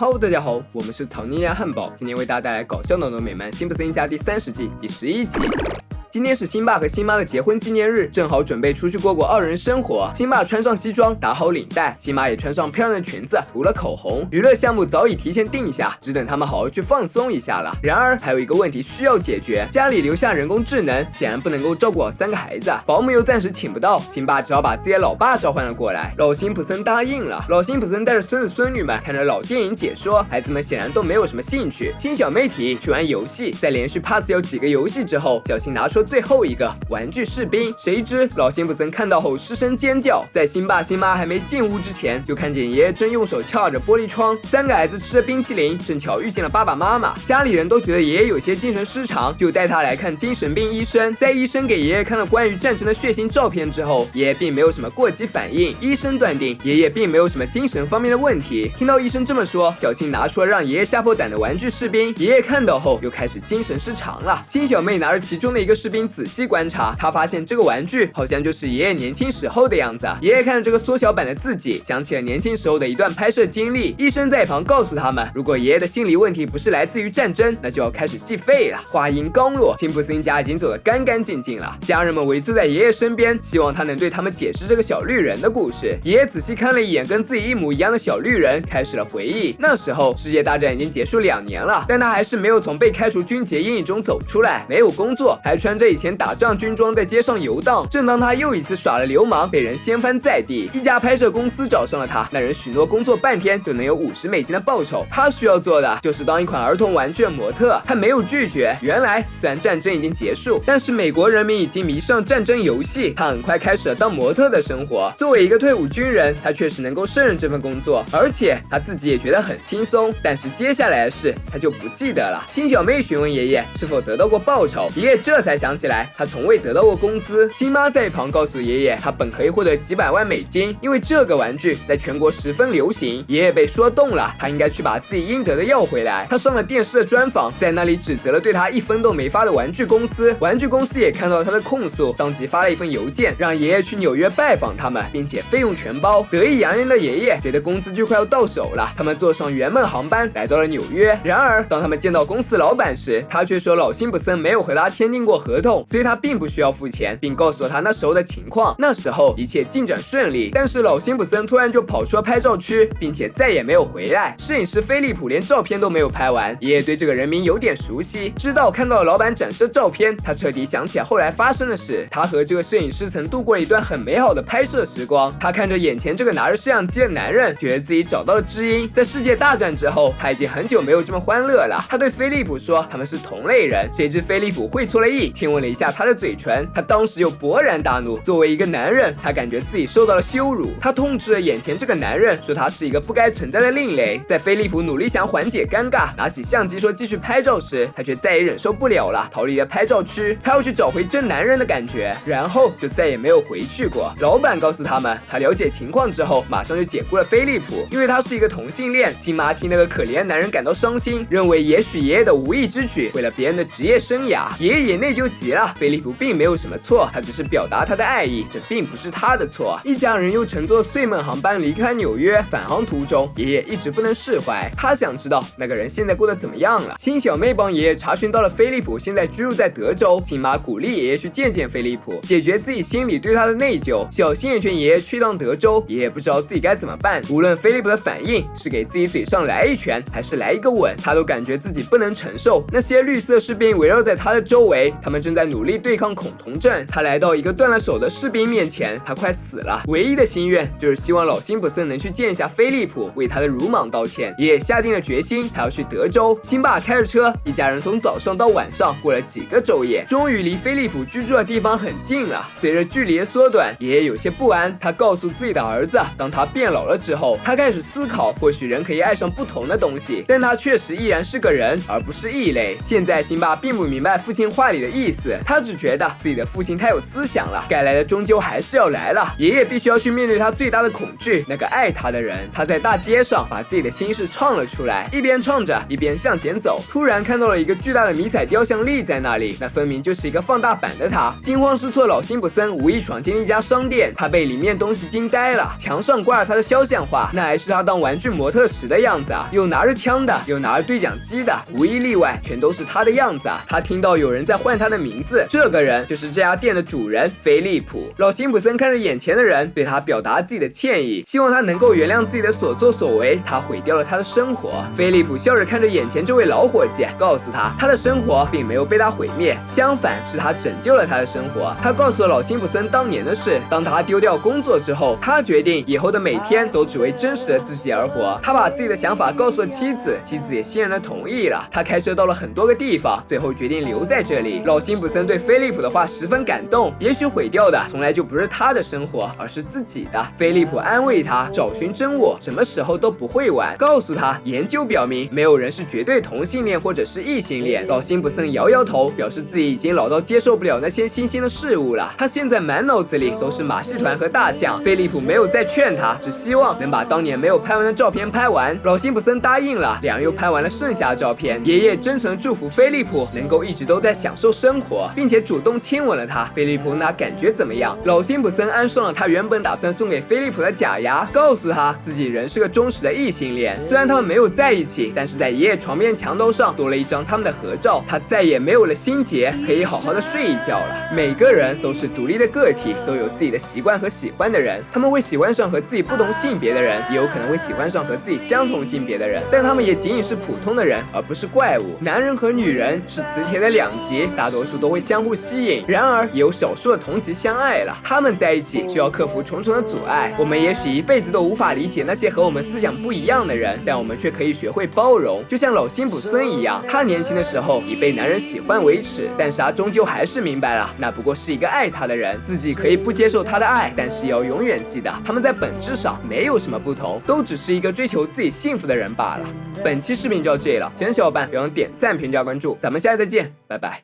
Hello， 大家好，我们是草泥鸭汉堡，今天为大家带来搞笑脑洞美漫辛普森一家第30季第11集。今天是辛爸和辛妈的结婚纪念日，正好准备出去过2人生活。辛爸穿上西装，打好领带，辛妈也穿上漂亮的裙子，涂了口红。娱乐项目早已提前定下，只等他们好好去放松一下了。然而还有一个问题需要解决，家里留下人工智能，显然不能够照顾好3个孩子，保姆又暂时请不到，辛爸只好把自己的老爸召唤了过来。老辛普森答应了。老辛普森带着孙子孙女们看着老电影解说，孩子们显然都没有什么兴趣。辛小妹提议去玩游戏，在连续 pass 掉几个游戏之后，小辛拿出最后一个玩具士兵，谁知老辛普森看到后失声尖叫。在辛爸辛妈还没进屋之前，就看见爷爷正用手撬着玻璃窗，3个孩子吃着冰淇淋，正巧遇见了爸爸妈妈。家里人都觉得爷爷有些精神失常，就带他来看精神病医生。在医生给爷爷看了关于战争的血腥照片之后，爷爷并没有什么过激反应，医生断定爷爷并没有什么精神方面的问题。听到医生这么说，小辛拿出了让爷爷吓破胆的玩具士兵，爷爷看到后又开始精神失常了。辛小妹拿着其中的一个士兵仔细观察，他发现这个玩具好像就是爷爷年轻时候的样子。爷爷看着这个缩小版的自己，想起了年轻时候的一段拍摄经历。医生在一旁告诉他们，如果爷爷的心理问题不是来自于战争，那就要开始计费了。话音刚落，辛普森家已经走得干干净净了，家人们围坐在爷爷身边，希望他能对他们解释这个小绿人的故事。爷爷仔细看了一眼跟自己一模一样的小绿人，开始了回忆。那时候世界大战已经结束2年了，但他还是没有从被开除军籍阴影中走出来，没有工作，还穿着以前打仗军装在街上游荡。正当他又一次耍了流氓，被人掀翻在地，一家拍摄公司找上了他，那人许诺工作半天就能有50美金的报酬，他需要做的就是当一款儿童玩具的模特。他没有拒绝。原来虽然战争已经结束，但是美国人民已经迷上战争游戏，他很快开始了当模特的生活。作为一个退伍军人，他确实能够胜任这份工作，而且他自己也觉得很轻松。但是接下来的事他就不记得了。辛小妹询问爷爷是否得到过报酬，爷爷这才想起来他从未得到过工资。辛妈在一旁告诉爷爷，他本可以获得几百万美金，因为这个玩具在全国十分流行。爷爷被说动了，他应该去把自己应得的要回来。他上了电视的专访，在那里指责了对他1分都没发的玩具公司。玩具公司也看到了他的控诉，当即发了一份邮件，让爷爷去纽约拜访他们，并且费用全包。得意洋洋的爷爷觉得工资就快要到手了，他们坐上圆梦航班来到了纽约。然而当他们见到公司老板时，他却说老辛普森没有和他签订过合同，所以他并不需要付钱，并告诉了他那时候的情况。那时候一切进展顺利，但是老辛普森突然就跑出了拍照区，并且再也没有回来。摄影师菲利普连照片都没有拍完。爷爷对这个人名有点熟悉，知道看到了老板展示的照片，他彻底想起来后来发生的事。他和这个摄影师曾度过了一段很美好的拍摄时光。他看着眼前这个拿着摄像机的男人，觉得自己找到了知音。在世界大战之后，他已经很久没有这么欢乐了。他对菲利普说他们是同类人，谁知菲利普会错了意，亲吻了一下他的嘴唇。他当时又勃然大怒，作为一个男人，他感觉自己受到了羞辱。他痛斥了眼前这个男人，说他是一个不该存在的另类。在菲利普努力想缓解尴尬，拿起相机说继续拍照时，他却再也忍受不了了，逃离了拍照区。他要去找回真男人的感觉，然后就再也没有回去过。老板告诉他们，他了解情况之后，马上就解雇了菲利普，因为他是一个同性恋。辛妈替那个可怜的男人感到伤心，认为也许爷爷的无意之举毁了别人的职业生涯。爷爷也内疚极了，菲利普并没有什么错，他只是表达他的爱意，这并不是他的错。一家人又乘坐岁梦航班离开纽约，返航途中，爷爷一直不能释怀，他想知道那个人现在过得怎么样了。辛小妹帮爷爷查询到了菲利普现在居住在德州，辛妈鼓励爷爷去见见菲利普，解决自己心里对他的内疚。小辛也劝爷爷去一趟德州，爷爷不知道自己该怎么办。无论菲利普的反应是给自己嘴上来一拳，还是来一个吻，他都感觉自己不能承受。那些绿色士兵围绕在他的周围，他们正在努力对抗恐同症。他来到一个断了手的士兵面前，他快死了，唯一的心愿就是希望老辛普森能去见一下菲利普，为他的鲁莽道歉。爷爷下定了决心，他要去德州。辛爸开着车，一家人从早上到晚上过了几个昼夜，终于离菲利普居住的地方很近了。随着距离的缩短，爷爷有些不安，他告诉自己的儿子，当他变老了之后，他开始思考，或许人可以爱上不同的东西，但他确实依然是个人，而不是异类。现在辛爸并不明白父亲话里的意意思，他只觉得自己的父亲太有思想了，该来的终究还是要来了。爷爷必须要去面对他最大的恐惧，那个爱他的人。他在大街上把自己的心事唱了出来，一边唱着一边向前走，突然看到了一个巨大的迷彩雕像立在那里，那分明就是一个放大版的他。惊慌失措的老辛普森无意闯进一家商店，他被里面东西惊呆了，墙上挂着他的肖像画，那还是他当玩具模特时的样子啊，有拿着枪的，有拿着对讲机的，无一例外全都是他的样子啊。他听到有人在唤他的名字，这个人就是这家店的主人菲利普。老辛普森看着眼前的人，对他表达自己的歉意，希望他能够原谅自己的所作所为，他毁掉了他的生活。菲利普笑着看着眼前这位老伙计，告诉他他的生活并没有被他毁灭，相反是他拯救了他的生活。他告诉了老辛普森当年的事，当他丢掉工作之后，他决定以后的每天都只为真实的自己而活。他把自己的想法告诉了妻子，妻子也欣然的同意了。他开车到了很多个地方，最后决定留在这里。老辛普森对菲利普的话十分感动，也许毁掉的从来就不是他的生活，而是自己的。菲利普安慰他，找寻真我什么时候都不会晚，告诉他研究表明没有人是绝对同性恋或者是异性恋。老辛普森摇摇头，表示自己已经老到接受不了那些新鲜的事物了。他现在满脑子里都是马戏团和大象。菲利普没有再劝他，只希望能把当年没有拍完的照片拍完。老辛普森答应了，两人又拍完了剩下的照片。爷爷真诚祝福菲利普能够一直都在享受生活，并且主动亲吻了他。菲利普那感觉怎么样？老辛普森安上了他原本打算送给菲利普的假牙，告诉他自己仍是个忠实的异性恋。虽然他们没有在一起，但是在爷爷床边墙头上多了一张他们的合照，他再也没有了心结，可以好好的睡一觉了。每个人都是独立的个体，都有自己的习惯和喜欢的人，他们会喜欢上和自己不同性别的人，也有可能会喜欢上和自己相同性别的人，但他们也仅仅是普通的人，而不是怪物。男人和女人是磁铁的两极，大多数都会相互吸引，然而也有少数的同极相爱了。他们在一起需要克服重重的阻碍。我们也许一辈子都无法理解那些和我们思想不一样的人，但我们却可以学会包容。就像老辛普森一样，他年轻的时候以被男人喜欢为耻，但是他终究还是明白了，那不过是一个爱他的人，自己可以不接受他的爱，但是要永远记得，他们在本质上没有什么不同，都只是一个追求自己幸福的人罢了。本期视频就到这里了，喜欢的小伙伴别忘点赞、评价、关注，咱们下期再见，拜拜。